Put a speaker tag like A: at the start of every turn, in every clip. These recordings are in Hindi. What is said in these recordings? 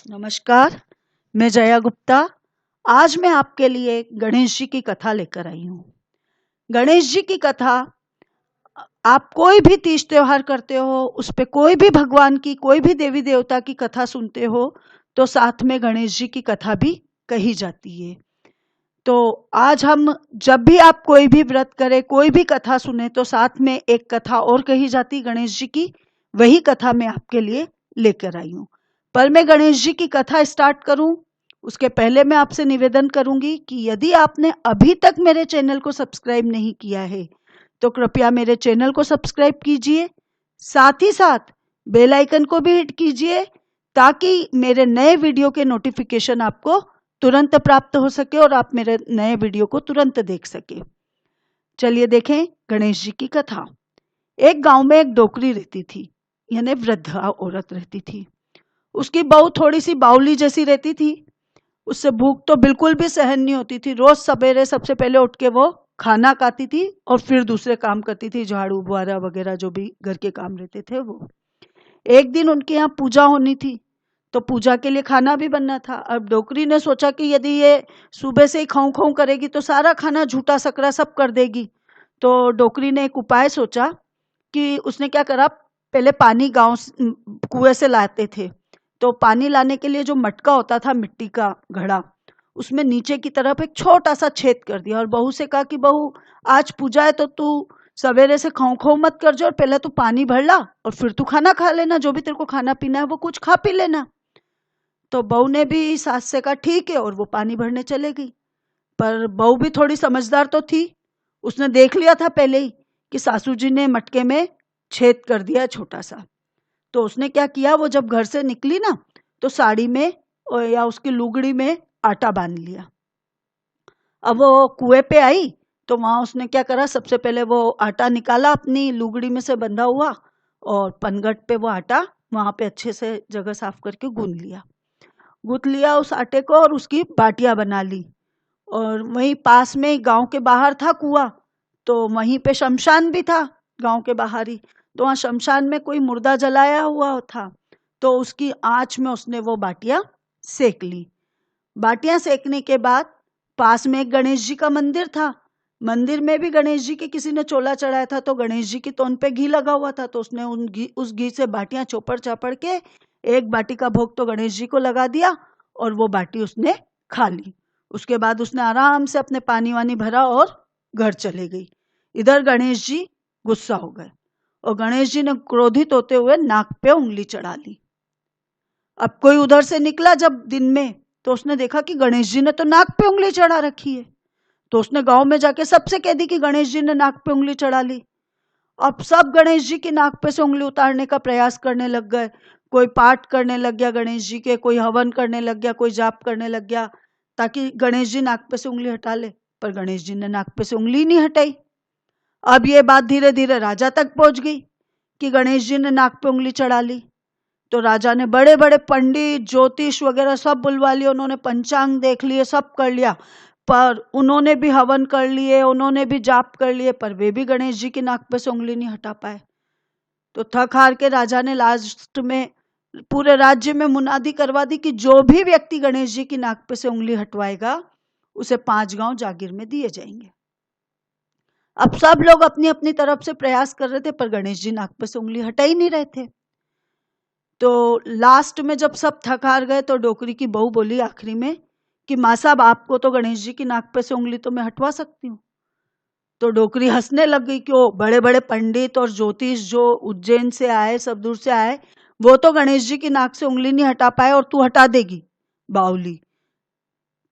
A: नमस्कार, मैं जया गुप्ता। आज मैं आपके लिए गणेश जी की कथा लेकर आई हूँ। गणेश जी की कथा, आप कोई भी तीज त्योहार करते हो, उस पे कोई भी भगवान की, कोई भी देवी देवता की कथा सुनते हो, तो साथ में गणेश जी की कथा भी कही जाती है। तो आज हम, जब भी आप कोई भी व्रत करें, कोई भी कथा सुने, तो साथ में एक कथा और कही जाती गणेश जी की। वही कथा मैं आपके लिए लेकर आई हूँ। पर मैं गणेश जी की कथा स्टार्ट करूं उसके पहले मैं आपसे निवेदन करूंगी कि यदि आपने अभी तक मेरे चैनल को सब्सक्राइब नहीं किया है तो कृपया मेरे चैनल को सब्सक्राइब कीजिए। साथ ही साथ बेल आइकन को भी हिट कीजिए ताकि मेरे नए वीडियो के नोटिफिकेशन आपको तुरंत प्राप्त हो सके और आप मेरे नए वीडियो को तुरंत देख सके। चलिए देखें गणेश जी की कथा। एक गांव में एक डोकरी रहती थी, यानी वृद्ध औरत रहती थी। उसकी बहू थोड़ी सी बावली जैसी रहती थी। उससे भूख तो बिल्कुल भी सहन नहीं होती थी। रोज सवेरे सबसे पहले उठ के वो खाना खाती थी और फिर दूसरे काम करती थी, झाड़ू बुआरा वगैरह जो भी घर के काम रहते थे वो। एक दिन उनके यहाँ पूजा होनी थी, तो पूजा के लिए खाना भी बनना था। अब डोकरी ने सोचा कि यदि ये सुबह से ही खाऊं खाऊं करेगी तो सारा खाना झूठा सकरा सब कर देगी। तो डोकरी ने एक उपाय सोचा कि उसने क्या करा, पहले पानी गांव कुएं से लाते थे, तो पानी लाने के लिए जो मटका होता था, मिट्टी का घड़ा, उसमें नीचे की तरफ एक छोटा सा छेद कर दिया और बहू से कहा कि बहू, आज पूजा है तो तू सवेरे से खाऊं खाऊं मत कर जो, और पहले तू पानी भर ला और फिर तू खाना खा लेना, जो भी तेरे को खाना पीना है वो कुछ खा पी लेना। तो बहू ने भी सास से कहा ठीक है, और वो पानी भरने चले गई। पर बहू भी थोड़ी समझदार तो थी, उसने देख लिया था पहले ही कि सासू जी ने मटके में छेद कर दिया छोटा सा। तो उसने क्या किया, वो जब घर से निकली ना, तो साड़ी में या उसकी लुगड़ी में आटा बांध लिया। अब वो कुएं पे आई तो वहां उसने क्या करा, सबसे पहले वो आटा निकाला अपनी लुगड़ी में से बंधा हुआ, और पनघट पे वो आटा वहां पे अच्छे से जगह साफ करके गूंथ लिया उस आटे को, और उसकी बाटियां बना ली। और वहीं पास में गांव के बाहर था कुआं, तो वहीं पे शमशान भी था गांव के बाहर ही। तो वहां शमशान में कोई मुर्दा जलाया हुआ था, तो उसकी आंच में उसने वो बाटियां सेक ली। बाटियां सेकने के बाद पास में एक गणेश जी का मंदिर था। मंदिर में भी गणेश जी के किसी ने चोला चढ़ाया था, तो गणेश जी की तोन पे घी लगा हुआ था, तो उसने उस घी से बाटियां चौपड़ चापड़ के एक बाटी का भोग तो गणेश जी को लगा दिया, और वो बाटी उसने खा ली। उसके बाद उसने आराम से अपने पानी वानी भरा और घर चले गई। इधर गणेश जी गुस्सा हो गए, और गणेश जी ने क्रोधित होते हुए नाक पे उंगली चढ़ा ली। अब कोई उधर से निकला जब दिन में, तो उसने देखा कि गणेश जी ने तो नाक पे उंगली चढ़ा रखी है। तो उसने गांव में जाके सबसे कह दी कि गणेश जी ने नाक पे उंगली चढ़ा ली। अब सब गणेश जी की नाक पे से उंगली उतारने का प्रयास करने लग गए। कोई पाठ करने लग गया गणेश जी के, कोई हवन करने लग गया, कोई जाप करने लग गया, ताकि गणेश जी नाक पे से उंगली हटा ले। पर गणेश जी ने नाक पे से उंगली नहीं हटाई। अब ये बात धीरे धीरे राजा तक पहुंच गई कि गणेश जी ने नाक पे उंगली चढ़ा ली। तो राजा ने बड़े बड़े पंडित, ज्योतिष वगैरह सब बुलवा लिए, उन्होंने पंचांग देख लिए, सब कर लिया, पर उन्होंने भी हवन कर लिए, उन्होंने भी जाप कर लिए, पर वे भी गणेश जी की नाक पे से उंगली नहीं हटा पाए। तो थक हार के राजा ने लास्ट में पूरे राज्य में मुनादी करवा दी कि जो भी व्यक्ति गणेश जी की नाक पे से उंगली हटवाएगा उसे 5 गांव जागीर में दिए जाएंगे। अब सब लोग अपनी अपनी तरफ से प्रयास कर रहे थे, पर गणेश जी नाक पे से उंगली हटा ही नहीं रहे थे। तो लास्ट में जब सब थक हार गए, तो डोकरी की बहू बोली आखिरी में कि माँ साहब, आपको तो गणेश जी की नाक पे से उंगली तो मैं हटवा सकती हूँ। तो डोकरी हंसने लग गई कि ओ, बड़े बड़े पंडित और ज्योतिष जो उज्जैन से आए, सब दूर से आए, वो तो गणेश जी की नाक से उंगली नहीं हटा पाए, और तू हटा देगी बावली,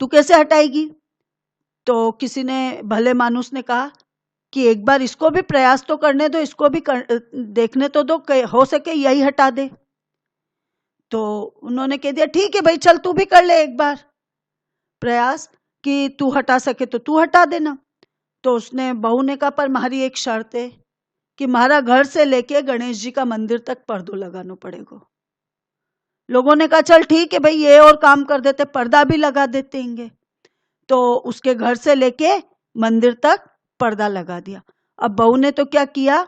A: तू कैसे हटाएगी? तो किसी ने, भले मानुस ने कहा कि एक बार इसको भी प्रयास तो करने दो, इसको भी देखने तो दो, हो सके यही हटा दे। तो उन्होंने कह दिया ठीक है भाई, चल तू भी कर ले एक बार प्रयास, कि तू हटा सके तो तू हटा देना। तो उसने, बहू ने कहा, पर हमारी एक शर्त है कि हमारा घर से लेके गणेश जी का मंदिर तक पर्दो लगाना पड़ेगा। लोगों ने कहा चल ठीक है भाई, ये और काम कर देते, पर्दा भी लगा देते हैं। तो उसके घर से लेके मंदिर तक पर्दा लगा दिया। अब बहू ने तो क्या किया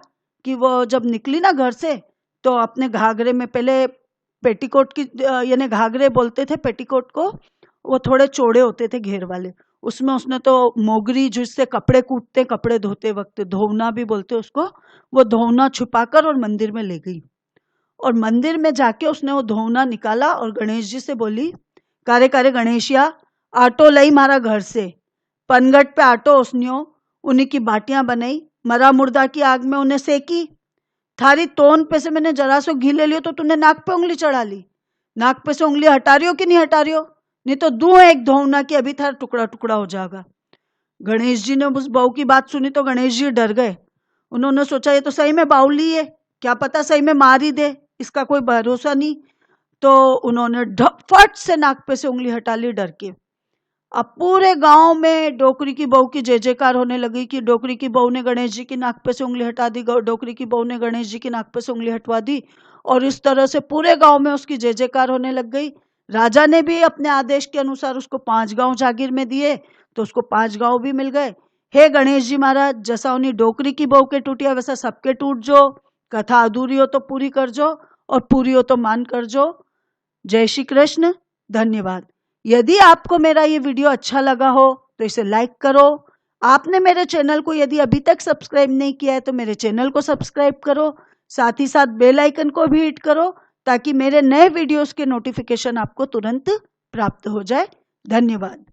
A: कि वो जब निकली ना घर से, तो अपने घाघरे में पहले पेटीकोट की यानी घाघरे बोलते थे पेटीकोट को, वो थोड़े चौड़े होते थे घेर वाले, उसमें उसने तो मोगरी जिससे कपड़े कूटते कपड़े धोते वक्त, धोना भी बोलते उसको, वो धोना छुपाकर और मंदिर में ले गई। और मंदिर में जाके उसने वो धोना निकाला और गणेश जी से बोली, कारे कारे गणेशिया, आटो लई मारा घर से, पनगट पे आटो उसनियो, उन्हीं की बाटियां बनाई, मरा मुर्दा की आग में उन्हें सेकी, थारी तोन पे से मैंने जरा सो घी ले लियो तो तूने नाक पे उंगली चढ़ा ली, नाक पे से उंगली हटा रही हो कि नहीं हटा रही हो, नहीं तो दूं एक धोना कि अभी थारा टुकड़ा टुकड़ा हो जाएगा। गणेश जी ने उस बहू की बात सुनी तो गणेश जी डर गए। उन्होंने सोचा ये तो सही में बाउली है, क्या पता सही में मार ही दे, इसका कोई भरोसा नहीं। तो उन्होंने फट से नाक पे से उंगली हटा ली डर के। अब पूरे गांव में डोकरी की बहू की जय जयकार होने लगी कि डोकरी की बहू ने गणेश जी की नाक पे से उंगली हटा दी, डोकरी की बहू ने गणेश जी की नाक पे से उंगली हटवा दी। और इस तरह से पूरे गांव में उसकी जय जयकार होने लग गई। राजा ने भी अपने आदेश के अनुसार उसको 5 गांव जागीर में दिए, तो उसको 5 गांव भी मिल गए। हे गणेश जी महाराज, जैसा उन्हीं डोकरी की बहू के टूटिया वैसा सबके टूट जो, कथा अधूरी हो तो पूरी कर जो और पूरी हो तो मान कर जो। जय श्री कृष्ण, धन्यवाद। यदि आपको मेरा ये वीडियो अच्छा लगा हो तो इसे लाइक करो। आपने मेरे चैनल को यदि अभी तक सब्सक्राइब नहीं किया है तो मेरे चैनल को सब्सक्राइब करो, साथ ही साथ बेल आइकन को भी हिट करो ताकि मेरे नए वीडियोस के नोटिफिकेशन आपको तुरंत प्राप्त हो जाए। धन्यवाद।